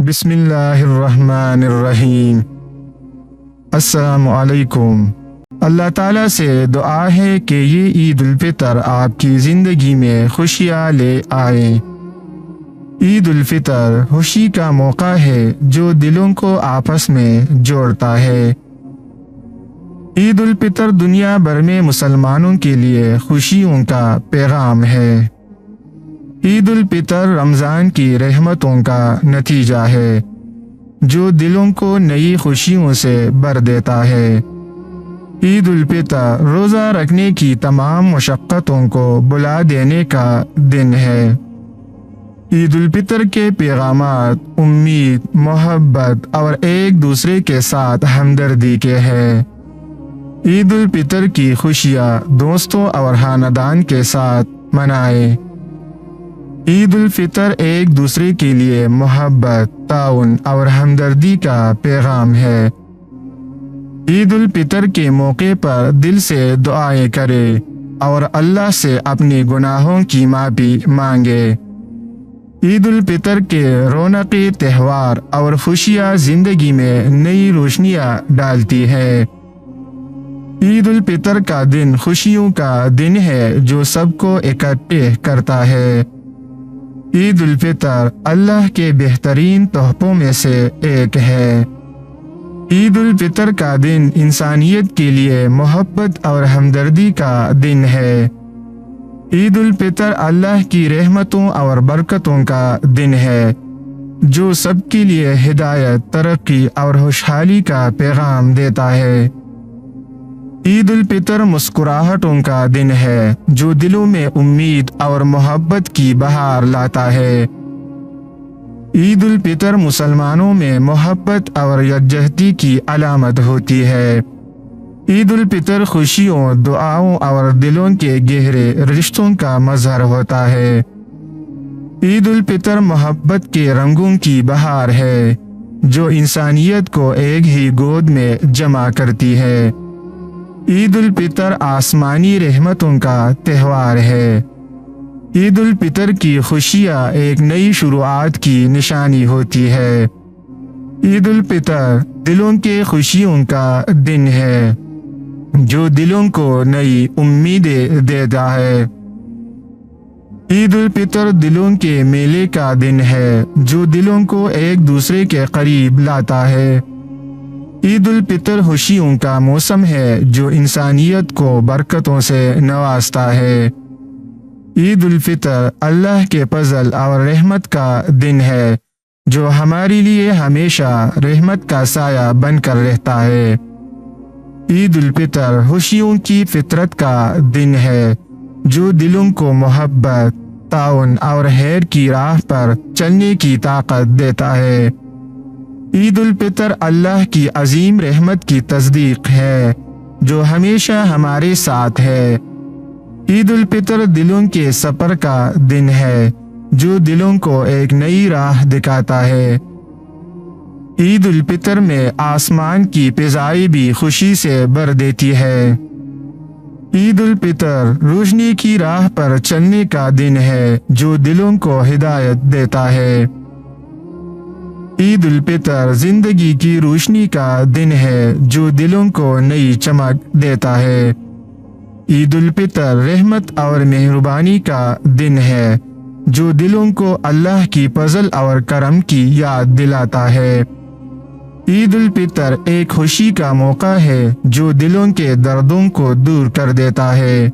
بسم اللہ الرحمن الرحیم۔ السلام علیکم۔ اللہ تعالیٰ سے دعا ہے کہ یہ عید الفطر آپ کی زندگی میں خوشیاں لے آئے۔ عید الفطر خوشی کا موقع ہے جو دلوں کو آپس میں جوڑتا ہے۔ عید الفطر دنیا بھر میں مسلمانوں کے لیے خوشیوں کا پیغام ہے۔ عید الفطر رمضان کی رحمتوں کا نتیجہ ہے جو دلوں کو نئی خوشیوں سے بھر دیتا ہے۔ عید الفطر روزہ رکھنے کی تمام مشقتوں کو بھلا دینے کا دن ہے۔ عید الفطر کے پیغامات امید، محبت اور ایک دوسرے کے ساتھ ہمدردی کے ہیں۔ عید الفطر کی خوشیاں دوستوں اور خاندان کے ساتھ منائیں۔ عید الفطر ایک دوسرے کے لیے محبت، تعاون اور ہمدردی کا پیغام ہے۔ عید الفطر کے موقع پر دل سے دعائیں کرے اور اللہ سے اپنے گناہوں کی معافی مانگے۔ عید الفطر کے رونقی تہوار اور خوشیاں زندگی میں نئی روشنیاں ڈالتی ہیں۔ عید الفطر کا دن خوشیوں کا دن ہے جو سب کو اکٹھے کرتا ہے۔ عید الفطر اللہ کے بہترین تحفوں میں سے ایک ہے۔ عید الفطر کا دن انسانیت کے لیے محبت اور ہمدردی کا دن ہے۔ عید الفطر اللہ کی رحمتوں اور برکتوں کا دن ہے جو سب کے لیے ہدایت، ترقی اور خوشحالی کا پیغام دیتا ہے۔ عید الفطر مسکراہٹوں کا دن ہے جو دلوں میں امید اور محبت کی بہار لاتا ہے۔ عید الفطر مسلمانوں میں محبت اور یکجہتی کی علامت ہوتی ہے۔ عید الفطر خوشیوں، دعاؤں اور دلوں کے گہرے رشتوں کا مظہر ہوتا ہے۔ عید الفطر محبت کے رنگوں کی بہار ہے جو انسانیت کو ایک ہی گود میں جمع کرتی ہے۔ عید الفطر آسمانی رحمتوں کا تہوار ہے۔ عید الفطر کی خوشیاں ایک نئی شروعات کی نشانی ہوتی ہے۔ عید الفطر دلوں کے خوشیوں کا دن ہے جو دلوں کو نئی امیدیں دیتا ہے۔ عید الفطر دلوں کے میلے کا دن ہے جو دلوں کو ایک دوسرے کے قریب لاتا ہے۔ عید الفطر خوشیوں کا موسم ہے جو انسانیت کو برکتوں سے نوازتا ہے۔ عید الفطر اللہ کے فضل اور رحمت کا دن ہے جو ہمارے لیے ہمیشہ رحمت کا سایہ بن کر رہتا ہے۔ عید الفطر خوشیوں کی فطرت کا دن ہے جو دلوں کو محبت، تعاون اور خیر کی راہ پر چلنے کی طاقت دیتا ہے۔ عید الفطر اللہ کی عظیم رحمت کی تصدیق ہے جو ہمیشہ ہمارے ساتھ ہے۔ عید الفطر دلوں کے سفر کا دن ہے جو دلوں کو ایک نئی راہ دکھاتا ہے۔ عید الفطر میں آسمان کی فضائیں بھی خوشی سے بھر دیتی ہے۔ عید الفطر روشنی کی راہ پر چلنے کا دن ہے جو دلوں کو ہدایت دیتا ہے۔ عید الفطر زندگی کی روشنی کا دن ہے جو دلوں کو نئی چمک دیتا ہے۔ عید الفطر رحمت اور مہربانی کا دن ہے جو دلوں کو اللہ کی فضل اور کرم کی یاد دلاتا ہے۔ عید الفطر ایک خوشی کا موقع ہے جو دلوں کے دردوں کو دور کر دیتا ہے۔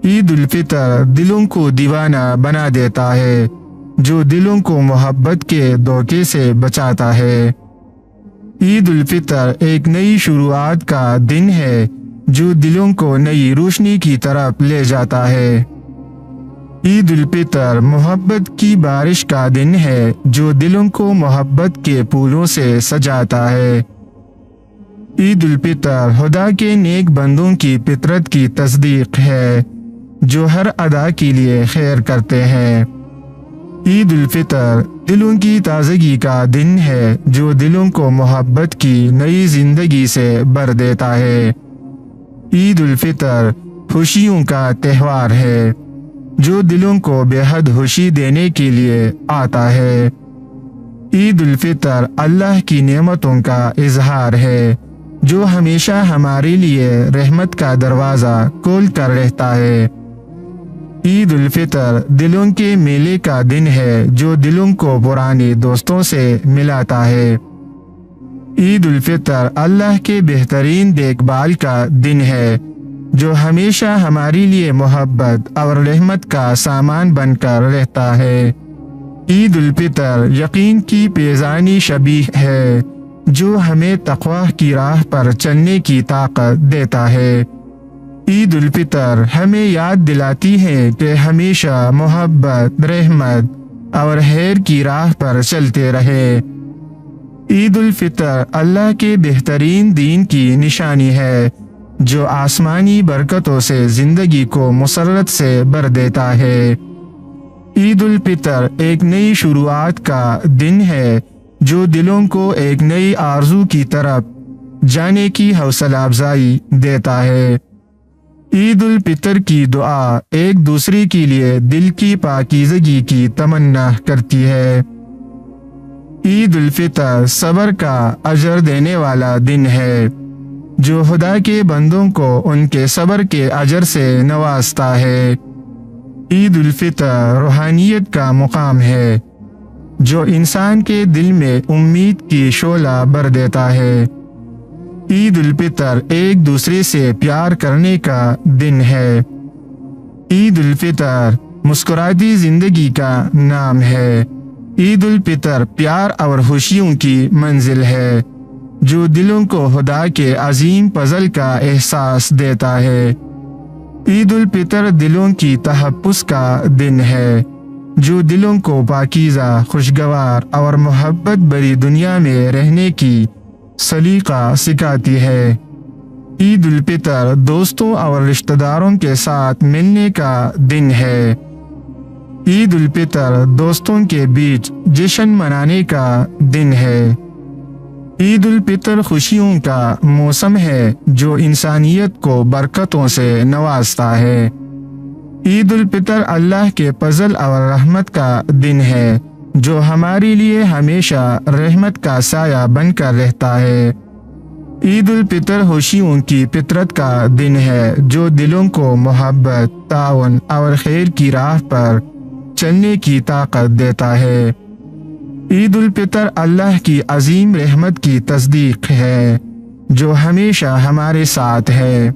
عید الفطر دلوں کو دیوانہ بنا دیتا ہے جو دلوں کو محبت کے دھوکے سے بچاتا ہے۔ عید الفطر ایک نئی شروعات کا دن ہے جو دلوں کو نئی روشنی کی طرف لے جاتا ہے۔ عید الفطر محبت کی بارش کا دن ہے جو دلوں کو محبت کے پھولوں سے سجاتا ہے۔ عید الفطر خدا کے نیک بندوں کی فطرت کی تصدیق ہے جو ہر ادا کے لیے خیر کرتے ہیں۔ عید الفطر دلوں کی تازگی کا دن ہے جو دلوں کو محبت کی نئی زندگی سے بھر دیتا ہے۔ عید الفطر خوشیوں کا تہوار ہے جو دلوں کو بے حد خوشی دینے کے لیے آتا ہے۔ عید الفطر اللہ کی نعمتوں کا اظہار ہے جو ہمیشہ ہمارے لیے رحمت کا دروازہ کھول کر رہتا ہے۔ عید الفطر دلوں کے میلے کا دن ہے جو دلوں کو پرانے دوستوں سے ملاتا ہے۔ عید الفطر اللہ کے بہترین دیکھ بھال کا دن ہے جو ہمیشہ ہمارے لیے محبت اور رحمت کا سامان بن کر رہتا ہے۔ عید الفطر یقین کی پیزانی شبیہ ہے جو ہمیں تقوی کی راہ پر چلنے کی طاقت دیتا ہے۔ عید الفطر ہمیں یاد دلاتی ہے کہ ہمیشہ محبت، رحمت اور خیر کی راہ پر چلتے رہے۔ عید الفطر اللہ کے بہترین دین کی نشانی ہے جو آسمانی برکتوں سے زندگی کو مسرت سے بھر دیتا ہے۔ عید الفطر ایک نئی شروعات کا دن ہے جو دلوں کو ایک نئی آرزو کی طرف جانے کی حوصلہ افزائی دیتا ہے۔ عید الفطر کی دعا ایک دوسرے کے لیے دل کی پاکیزگی کی تمنا کرتی ہے۔ عید الفطر صبر کا اجر دینے والا دن ہے جو خدا کے بندوں کو ان کے صبر کے اجر سے نوازتا ہے۔ عید الفطر روحانیت کا مقام ہے جو انسان کے دل میں امید کی شعلہ بھر دیتا ہے۔ عید الفطر ایک دوسرے سے پیار کرنے کا دن ہے۔ عید الفطر مسکراتی زندگی کا نام ہے۔ عید الفطر پیار اور خوشیوں کی منزل ہے جو دلوں کو خدا کے عظیم فضل کا احساس دیتا ہے۔ عید الفطر دلوں کی تحفظ کا دن ہے جو دلوں کو پاکیزہ، خوشگوار اور محبت بھری دنیا میں رہنے کی سلیقہ سکھاتی ہے۔ عید الفطر دوستوں اور رشتہ داروں کے ساتھ ملنے کا دن ہے۔ عید الفطر دوستوں کے بیچ جشن منانے کا دن ہے۔ عید الفطر خوشیوں کا موسم ہے جو انسانیت کو برکتوں سے نوازتا ہے۔ عید الفطر اللہ کے فضل اور رحمت کا دن ہے جو ہمارے لیے ہمیشہ رحمت کا سایہ بن کر رہتا ہے۔ عید الفطر خوشیوں کی فطرت کا دن ہے جو دلوں کو محبت، تعاون اور خیر کی راہ پر چلنے کی طاقت دیتا ہے۔ عید الفطر اللہ کی عظیم رحمت کی تصدیق ہے جو ہمیشہ ہمارے ساتھ ہے۔